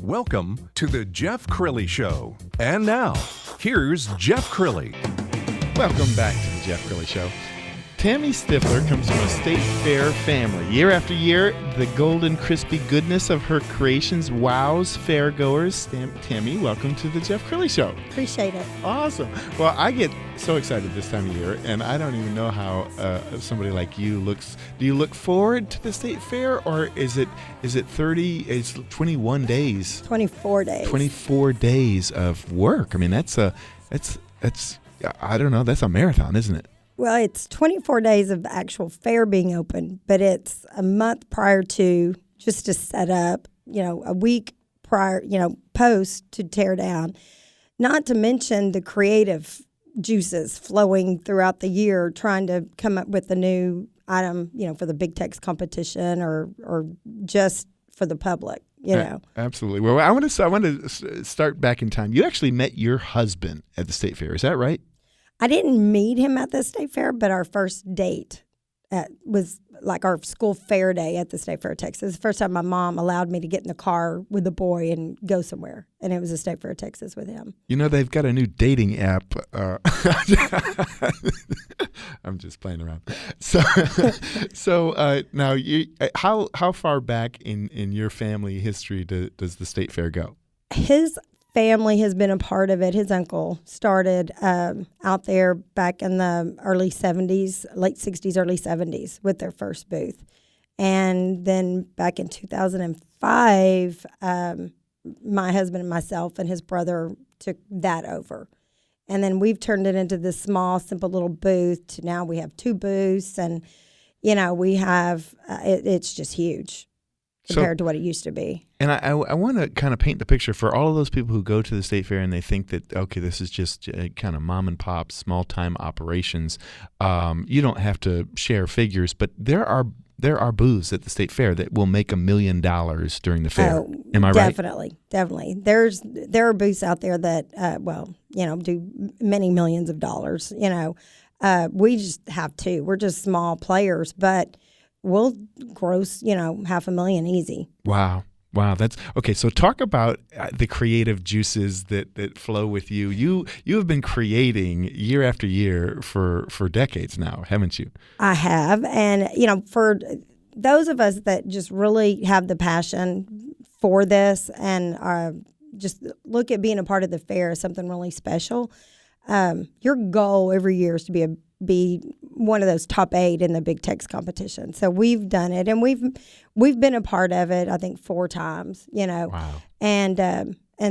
Welcome to the Jeff Crilley Show. And now, here's Jeff Crilley. Welcome back to the Jeff Crilley Show. Tammy Stffler comes from a state fair family. Year after year, the golden crispy goodness of her creations wows fairgoers. Tammy, welcome to the Jeff Crilley Show. Appreciate it. Awesome. Well, I get so excited this time of year, and I don't even know how somebody like you looks. Do you look forward to the state fair, or is it 30? It's 21 days. 24 days. 24 days of work. I mean, that's I don't know. That's a marathon, isn't it? Well, it's 24 days of the actual fair being open, but it's a month prior to, just to set up, a week prior, post to tear down. Not to mention the creative juices flowing throughout the year, trying to come up with a new item, for the big text competition or just for the public, Absolutely. Well, I want to start back in time. You actually met your husband at the state fair. Is that right? I didn't meet him at the state fair, but our first date was like our school fair day at the State Fair of Texas. The first time my mom allowed me to get in the car with the boy and go somewhere, and it was the State Fair of Texas with him. They've got a new dating app. I'm just playing around. So now, how far back in your family history does the State Fair go? His family has been a part of it. His uncle started out there back in the early 70s, late 60s, early 70s with their first booth. And then back in 2005, my husband and myself and his brother took that over. And then we've turned it into this small, simple little booth to now we have 2 booths. And, we have, it's just huge compared to what it used to be. And I want to kind of paint the picture for all of those people who go to the state fair and they think that, okay, this is just kind of mom and pop, small time operations. You don't have to share figures, but there are booths at the state fair that will make $1 million during the fair. Oh, am I right? Definitely. There are booths out there that, do many millions of dollars. We just have 2. We're just small players, but we'll gross, $500,000 easy. Wow. That's okay. So talk about the creative juices that flow with you. You have been creating year after year for decades now, haven't you? I have. And, for those of us that just really have the passion for this and just look at being a part of the fair as something really special, your goal every year is to be one of those top 8 in the big text competition. So we've done it, and we've been a part of it, I think 4 times, Wow. And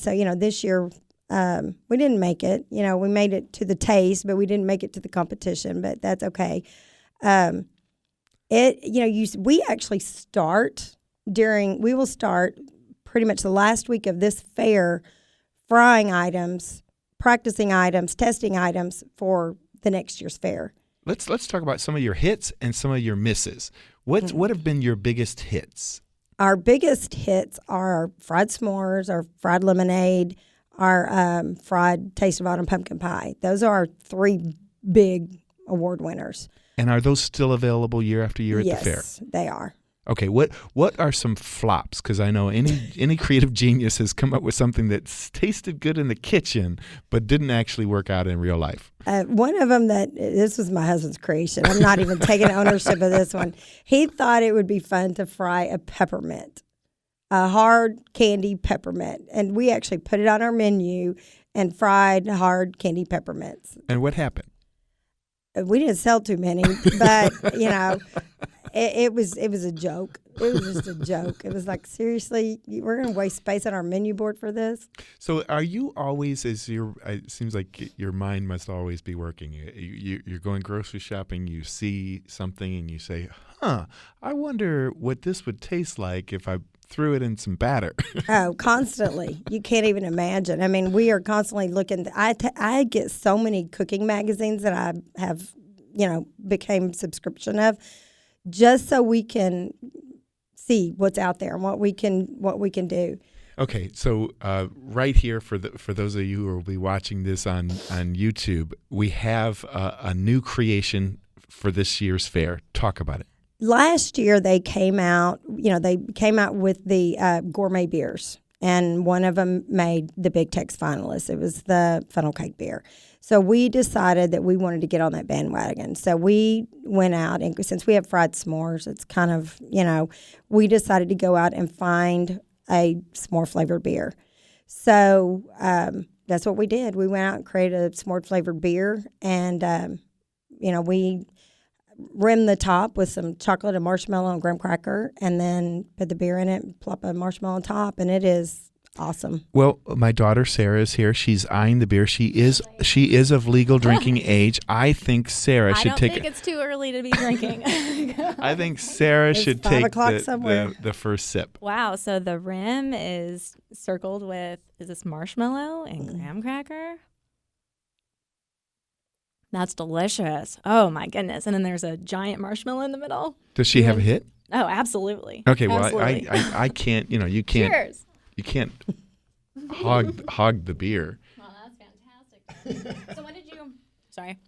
so, this year we didn't make it. We made it to the taste, but we didn't make it to the competition, but that's okay. We actually we will start pretty much the last week of this fair frying items, practicing items, testing items for the next year's fair. Let's talk about some of your hits and some of your misses. What have been your biggest hits? Our biggest hits are fried s'mores, our fried lemonade, our fried taste of autumn pumpkin pie. Those are our 3 big award winners. And are those still available year after year at the fair? Yes, they are. Okay, what are some flops? Because I know any creative genius has come up with something that's tasted good in the kitchen but didn't actually work out in real life. One of them this was my husband's creation. I'm not even taking ownership of this one. He thought it would be fun to fry a peppermint, a hard candy peppermint. And we actually put it on our menu and fried hard candy peppermints. And what happened? We didn't sell too many, but, it was a joke. It was just a joke. It was like, seriously, we're going to waste space on our menu board for this? So are you always, it seems like your mind must always be working. You're going grocery shopping, you see something and you say, I wonder what this would taste like if I threw it in some batter. Oh, constantly. You can't even imagine. I mean, we are constantly looking. I get so many cooking magazines that I have, became subscription of, just so we can see what's out there and what we can do. Okay, so right here for those of you who will be watching this on YouTube, we have a new creation for this year's fair. Talk about it. Last year they came out with the gourmet beers, and one of them made the Big Tex finalists. It was the funnel cake beer. So we decided that we wanted to get on that bandwagon. So we went out, and since we have fried s'mores, it's kind of, we decided to go out and find a s'more flavored beer. So that's what we did. We went out and created a s'more flavored beer, and, we rimmed the top with some chocolate and marshmallow and graham cracker, and then put the beer in it and plop a marshmallow on top, and it is awesome. Well, my daughter Sarah is here. She's eyeing the beer. She is of legal drinking age. I think Sarah should take. I don't think it's too early to be drinking. I think Sarah should take the first sip. Wow. So the rim is circled with, is this marshmallow and graham cracker? That's delicious. Oh my goodness. And then there's a giant marshmallow in the middle. Does she have a hit? Oh, absolutely. Okay. Well, absolutely. I can't. You can't. Cheers. You can't hog the beer. Well, that's fantastic. So when did you? Sorry.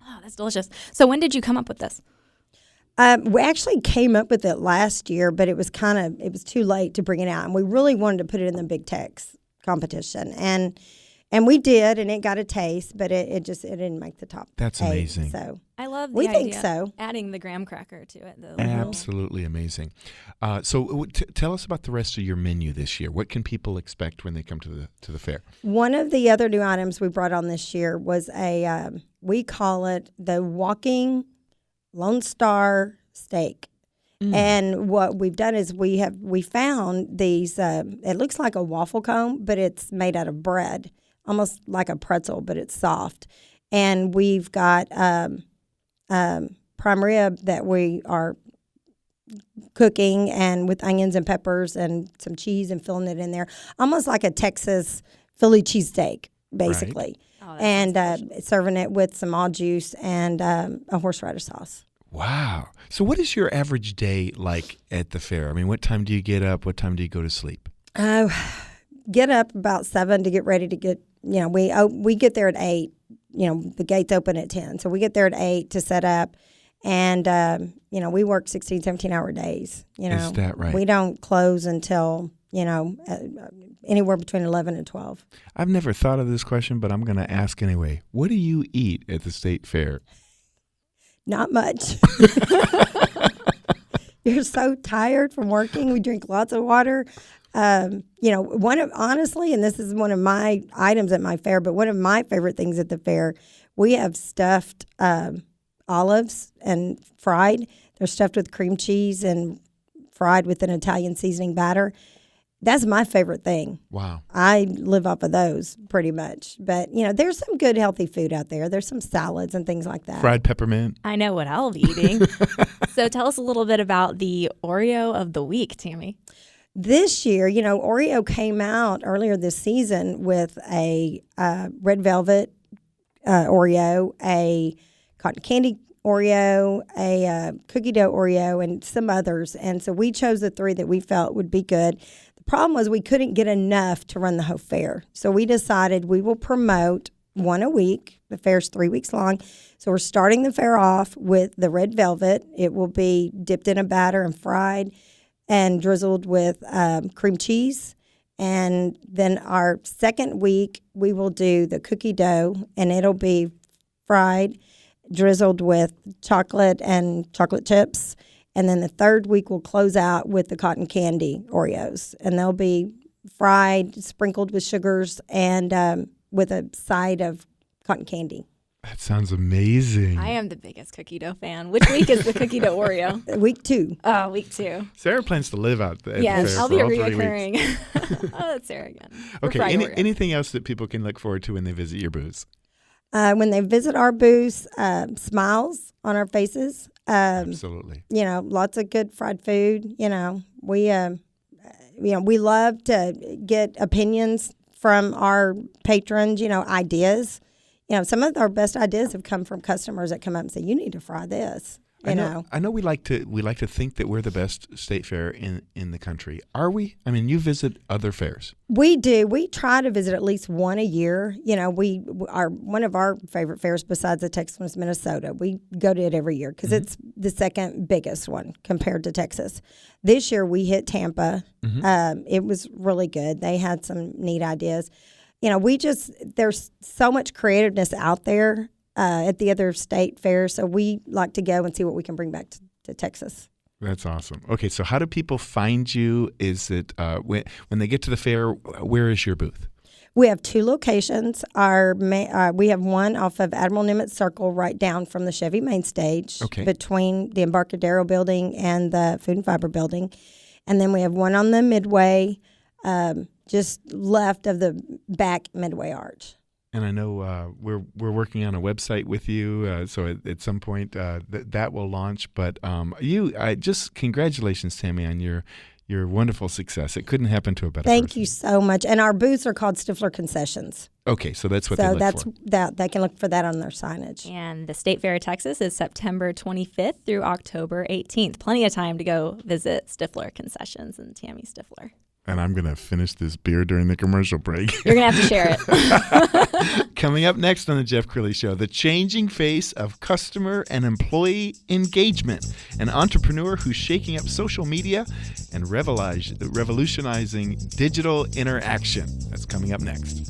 Oh, that's delicious. So when did you come up with this? We actually came up with it last year, but it was too late to bring it out, and we really wanted to put it in the Big Tex competition, and we did, and it got a taste, but it didn't make the top. That's 8, amazing. So I love the we idea think so. Adding the graham cracker to it, though. Absolutely amazing. So tell us about the rest of your menu this year. What can people expect when they come to the fair? One of the other new items we brought on this year was we call it the Walking Lone Star Steak. And what we've done is we found these. It looks like a waffle cone, but it's made out of bread, almost like a pretzel, but it's soft. And we've got prime rib that we are cooking, and with onions and peppers and some cheese and filling it in there, almost like a Texas Philly cheesesteak, basically. Right. Oh, and serving it with some au juice and a horseradish sauce. Wow. So what is your average day like at the fair? I mean, what time do you get up? What time do you go to sleep? Get up about 7 to get ready to get, we get there at 8. The gates open at 10. So we get there at 8 to set up. And, we work 16, 17-hour days. Is that right? We don't close until, anywhere between 11 and 12. I've never thought of this question, but I'm going to ask anyway. What do you eat at the state fair? Not much. You're so tired from working. We drink lots of water. Honestly, and this is one of my items at my fair, but one of my favorite things at the fair, we have stuffed olives and fried. They're stuffed with cream cheese and fried with an Italian seasoning batter. That's my favorite thing. Wow. I live off of those pretty much. But, there's some good healthy food out there. There's some salads and things like that. Fried peppermint. I know what I'll be eating. So tell us a little bit about the Oreo of the week, Tammy. This year, Oreo came out earlier this season with a red velvet Oreo, a cotton candy Oreo, a cookie dough Oreo, and some others. And so we chose the 3 that we felt would be good. Problem was we couldn't get enough to run the whole fair. So we decided we will promote one a week. The fair's 3 weeks long. So we're starting the fair off with the red velvet. It will be dipped in a batter and fried and drizzled with cream cheese. And then our second week, we will do the cookie dough, and it'll be fried, drizzled with chocolate and chocolate chips. And then the third week we'll close out with the cotton candy Oreos. And they'll be fried, sprinkled with sugars, and with a side of cotton candy. That sounds amazing. I am the biggest cookie dough fan. Which week is the cookie dough Oreo? Week 2. Oh, week 2. Sarah plans to live out there. Yes, I'll be for a all 3 weeks. reoccurring. Oh, that's Sarah again. Okay, anything else that people can look forward to when they visit your booth? When they visit our booth, smiles on our faces. Absolutely. Lots of good fried food. We love to get opinions from our patrons, ideas. Some of our best ideas have come from customers that come up and say, you need to fry this. You know. I know we like to think that we're the best state fair in the country. Are we? I mean, you visit other fairs. We do. We try to visit at least one a year. You know, one of our favorite fairs besides the Texas one is Minnesota. We go to it every year because it's the second biggest one compared to Texas. This year we hit Tampa. It was really good. They had some neat ideas. You know, there's so much creativeness out there at the other state fairs, so we like to go and see what we can bring back to Texas. That's awesome. Okay, so how do people find you? Is it when they get to the fair, where is your booth? We have 2 locations. We have one off of Admiral Nimitz Circle right down from the Chevy main stage between the Embarcadero building and the Food and Fiber building. And then we have one on the Midway, just left of the back Midway Arch. And I know we're working on a website with you, so at some point that will launch. But just congratulations, Tammy, on your wonderful success. It couldn't happen to a better person. Thank you so much. And our booths are called Stiffler Concessions. Okay, so that's what they look for. They can look for that on their signage. And the State Fair of Texas is September 25th through October 18th. Plenty of time to go visit Stiffler Concessions and Tammy Stffler. And I'm going to finish this beer during the commercial break. You're going to have to share it. Coming up next on the Jeff Crilley Show, the changing face of customer and employee engagement. An entrepreneur who's shaking up social media and revolutionizing digital interaction. That's coming up next.